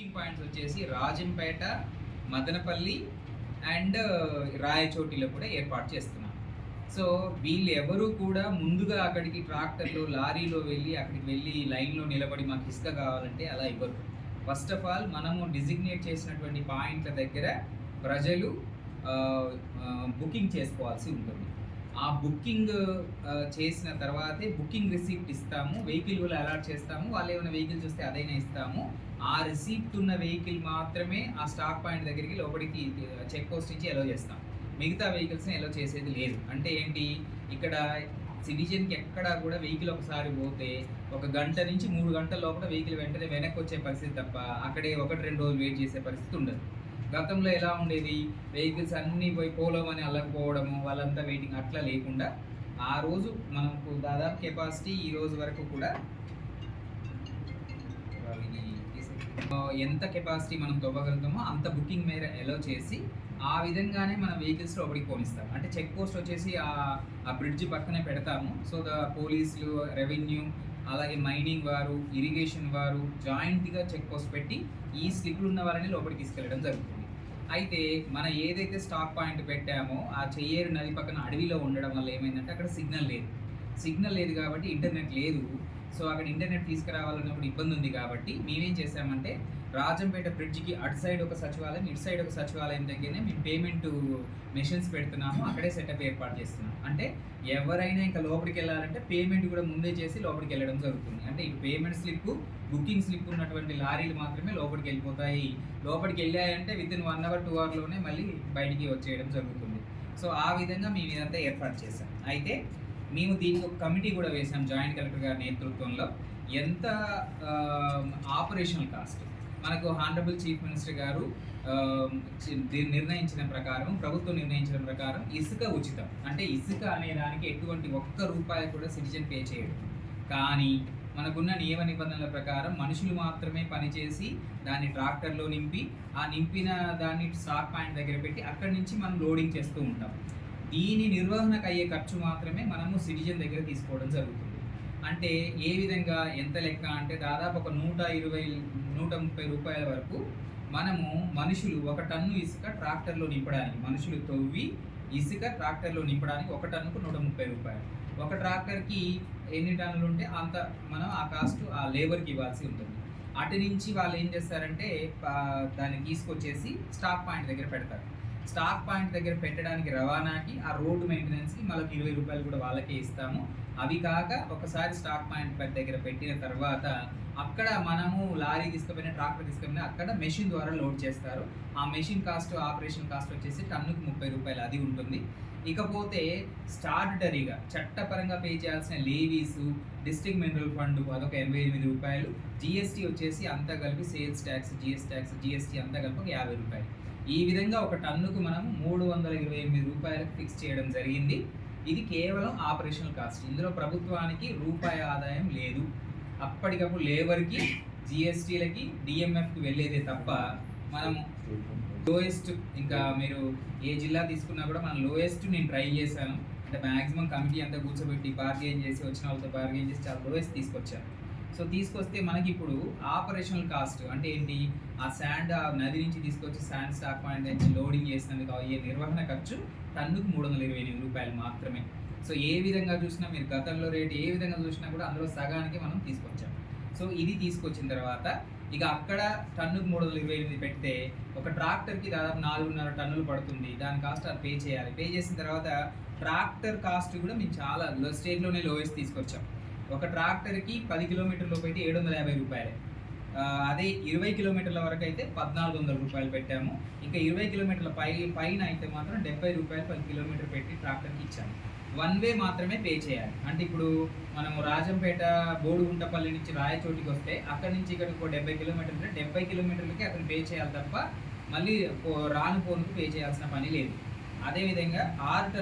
Booking points వచ్చేసి Rajampet, Madanapalle and రాయచోటిలో కూడా ఏర్పాటు చేస్తున్నాం. సో వీళ్ళు ఎవరు కూడా ముందుగా అక్కడికి ట్రాక్టర్లో లారీలో అక్కడికి వెళ్ళి లైన్లో నిలబడి మాకు ఇసుక కావాలంటే అలా ఇవ్వరు. ఫస్ట్ ఆఫ్ ఆల్ మనము డిజిగ్నేట్ చేసినటువంటి పాయింట్ల దగ్గర ప్రజలు బుకింగ్ చేసుకోవాల్సి ఉంటుంది. ఆ బుకింగ్ చేసిన తర్వాతే బుకింగ్ రిసీప్ట్ ఇస్తాము, వెహికల్ కూడా అలాట్ చేస్తాము. వాళ్ళు ఏమైనా వెహికల్ చూస్తే అదైనా ఇస్తాము. ఆ రిసీప్ట్ ఉన్న వెహికల్ మాత్రమే ఆ స్టాక్ పాయింట్ దగ్గరికి లోపలికి చెక్ పోస్ట్ నుంచి ఎలో చేస్తాం. మిగతా వెహికల్స్ని ఎలో చేసేది లేదు. అంటే ఏంటి, ఇక్కడ సిటిజన్కి ఎక్కడా కూడా వెహికల్ ఒకసారి పోతే 1 గంట నుంచి 3 గంటల లోపల వెహికల్ వెంటనే వెనక్కి వచ్చే పరిస్థితి తప్ప అక్కడే 1-2 రోజులు వెయిట్ చేసే పరిస్థితి ఉండదు. గతంలో ఎలా ఉండేది, వెహికల్స్ అన్నీ పోయి పోలోమని అల్లకపోవడము, వాళ్ళంతా వెయిటింగ్ అట్లా లేకుండా ఆ రోజు మనకు దాదాపు కెపాసిటీ ఈ రోజు వరకు కూడా ఎంత కెపాసిటీ మనం తవ్వగలుగుతామో అంత బుకింగ్ మేర ఎలో చేసి ఆ విధంగానే మన వెహికల్స్ లోపలికి పోనిస్తాం. అంటే చెక్ పోస్ట్ వచ్చేసి ఆ బ్రిడ్జ్ పక్కనే పెడతాము. సో పోలీసులు, రెవెన్యూ, అలాగే మైనింగ్ వారు, ఇరిగేషన్ వారు జాయింట్గా చెక్ పోస్ట్ పెట్టి ఈ స్లిప్లు ఉన్న వారిని లోపలికి తీసుకెళ్ళడం జరుగుతుంది. అయితే మనం ఏదైతే స్టాక్ పాయింట్ పెట్టామో ఆ చెయ్యేరు నది పక్కన అడవిలో ఉండడం వల్ల ఏమైందంటే అక్కడ సిగ్నల్ లేదు కాబట్టి ఇంటర్నెట్ లేదు. సో అక్కడ ఇంటర్నెట్ తీసుకురావాలన్నప్పుడు ఇబ్బంది ఉంది కాబట్టి మేమేం చేసామంటే రాజంపేట బ్రిడ్జికి అటు సైడ్ ఒక సచివాలయం, ఇటు సైడ్ ఒక సచివాలయం దగ్గరనే మేము పేమెంట్ మెషిన్స్ పెడుతున్నాము. అక్కడే సెటప్ ఏర్పాటు చేస్తున్నాం. అంటే ఎవరైనా ఇంకా లోపలికి వెళ్ళాలంటే పేమెంట్ కూడా ముందే చేసి లోపలికి వెళ్ళడం జరుగుతుంది. అంటే ఇటు పేమెంట్ స్లిప్, బుకింగ్ స్లిప్ ఉన్నటువంటి లారీలు మాత్రమే లోపలికి వెళ్ళిపోతాయి. లోపలికి వెళ్ళాయంటే వితిన్ 1 అవర్ 2 అవర్లోనే మళ్ళీ బయటికి వచ్చేయడం జరుగుతుంది. సో ఆ విధంగా మేము ఇదంతా ఏర్పాటు చేసాం. అయితే మేము దీనికి ఒక కమిటీ కూడా వేసాం జాయింట్ కలెక్టర్ గారి నేతృత్వంలో. ఎంత ఆపరేషనల్ కాస్ట్ మనకు హానరబుల్ చీఫ్ మినిస్టర్ గారు నిర్ణయించిన ప్రకారం, ప్రభుత్వం నిర్ణయించిన ప్రకారం ఇసుక ఉచితం. అంటే ఇసుక అనే దానికి ఎటువంటి ₹1 కూడా సిటిజన్ పే చేయడు. కానీ మనకున్న నియమ నిబంధనల ప్రకారం మనుషులు మాత్రమే పనిచేసి దాన్ని ట్రాక్టర్లో నింపి ఆ నింపిన దాన్ని స్టాక్ పాయింట్ దగ్గర పెట్టి అక్కడి నుంచి మనం లోడింగ్ చేస్తూ ఉంటాం. దీని నిర్వహణకు అయ్యే ఖర్చు మాత్రమే మనము సిటిజన్ దగ్గర తీసుకోవడం జరుగుతుంది. అంటే ఏ విధంగా, ఎంత లెక్క అంటే దాదాపు ఒక ₹120-130 వరకు మనము మనుషులు 1 టన్ను ఇసుక ట్రాక్టర్లో నింపడానికి, మనుషులు తవ్వి ఇసుక ట్రాక్టర్లో నింపడానికి 1 టన్నుకు ₹130. ఒక ట్రాక్టర్కి ఎన్ని టన్నులు ఉంటే అంత మనం ఆ కాస్ట్ ఆ లేబర్కి ఇవ్వాల్సి ఉంటుంది. అటు నుంచి వాళ్ళు ఏం చేస్తారంటే దాన్ని తీసుకొచ్చేసి స్టాక్ పాయింట్ దగ్గర పెడతారు. స్టాక్ పాయింట్ దగ్గర పెట్టడానికి రవాణాకి, ఆ రోడ్డు మెయింటెనెన్స్కి మనకి ₹20 కూడా వాళ్ళకే ఇస్తాము. అవి కాక ఒకసారి స్టాక్ పాయింట్ దగ్గర పెట్టిన తర్వాత అక్కడ మనము లారీ తీసుకుపోయిన, ట్రాక్టర్ తీసుకుపోయిన అక్కడ మెషిన్ ద్వారా లోడ్ చేస్తారు. ఆ మెషిన్ కాస్ట్, ఆపరేషన్ కాస్ట్ వచ్చేసి టన్నుకు ₹30 అది ఉంటుంది. ఇకపోతే స్టాట్యుటరీగా చట్టపరంగా పే చేయాల్సిన లేవీసు, డిస్ట్రిక్ట్ మినరల్ ఫండ్ అదొక ₹88, జిఎస్టీ వచ్చేసి అంతా కలిపి సేల్స్ ట్యాక్స్, జిఎస్టీ అంతా కలిపి ₹50. ఈ విధంగా ఒక టన్నుకు మనం ₹328 ఫిక్స్ చేయడం జరిగింది. ఇది కేవలం ఆపరేషనల్ కాస్ట్. ఇందులో ప్రభుత్వానికి రూపాయి ఆదాయం లేదు. అప్పటికప్పుడు లేబర్కి, జిఎస్టీలకి, డిఎంఎఫ్కి వెళ్ళేదే తప్ప మనము లోయెస్ట్, ఇంకా మీరు ఏ జిల్లా తీసుకున్నా కూడా మనం లోయెస్ట్ నేను ట్రై చేశాను. అంటే మ్యాక్సిమం కమిటీ అంతా కూర్చోబెట్టి బార్గెన్ చేసి, వచ్చిన వాళ్ళతో బార్గెన్ చేసి చాలా లోయెస్ట్ తీసుకొచ్చాను. సో తీసుకొస్తే మనకి ఇప్పుడు ఆపరేషనల్ కాస్ట్ అంటే ఏంటి, ఆ శాండ్ ఆ నది నుంచి తీసుకొచ్చి శాండ్ స్టాక్ పాయింట్ నుంచి లోడింగ్ చేసినందుకు అయ్యే నిర్వహణ ఖర్చు టన్నుకు ₹328 మాత్రమే. సో ఏ విధంగా చూసినా, మీరు గతంలో రేటు ఏ విధంగా చూసినా కూడా అందులో సగానికి మనం తీసుకొచ్చాం. సో ఇది తీసుకొచ్చిన తర్వాత ఇక అక్కడ టన్నుకు ₹328 పెడితే ఒక ట్రాక్టర్కి దాదాపు 4.5 టన్నులు పడుతుంది. దాని కాస్ట్ అది పే చేయాలి. పే చేసిన తర్వాత ట్రాక్టర్ కాస్ట్ కూడా మేము చాలా స్టేట్లోనే లోయెస్ట్ తీసుకొచ్చాం. ఒక ట్రాక్టర్కి 10 కిలోమీటర్ల లోపు అయితే ₹750. అదే 20 కిలోమీటర్ల వరకు అయితే ₹1,400 పెట్టాము. ఇంకా 20 కిలోమీటర్ల పైన అయితే మాత్రం ₹70 10 కిలోమీటర్ పెట్టి ట్రాక్టర్కి ఇచ్చాము. 1 వే మాత్రమే పే చేయాలి. అంటే ఇప్పుడు మనము రాజంపేట, బోడుగుంటపల్లి నుంచి రాయచోటికి వస్తే అక్కడి నుంచి ఇక్కడికి 70 కిలోమీటర్లు, 70 కిలోమీటర్లకి అతను పే చేయాలి తప్ప మళ్ళీ రాను పోనుకు పే చేయాల్సిన పని లేదు. అదేవిధంగా 6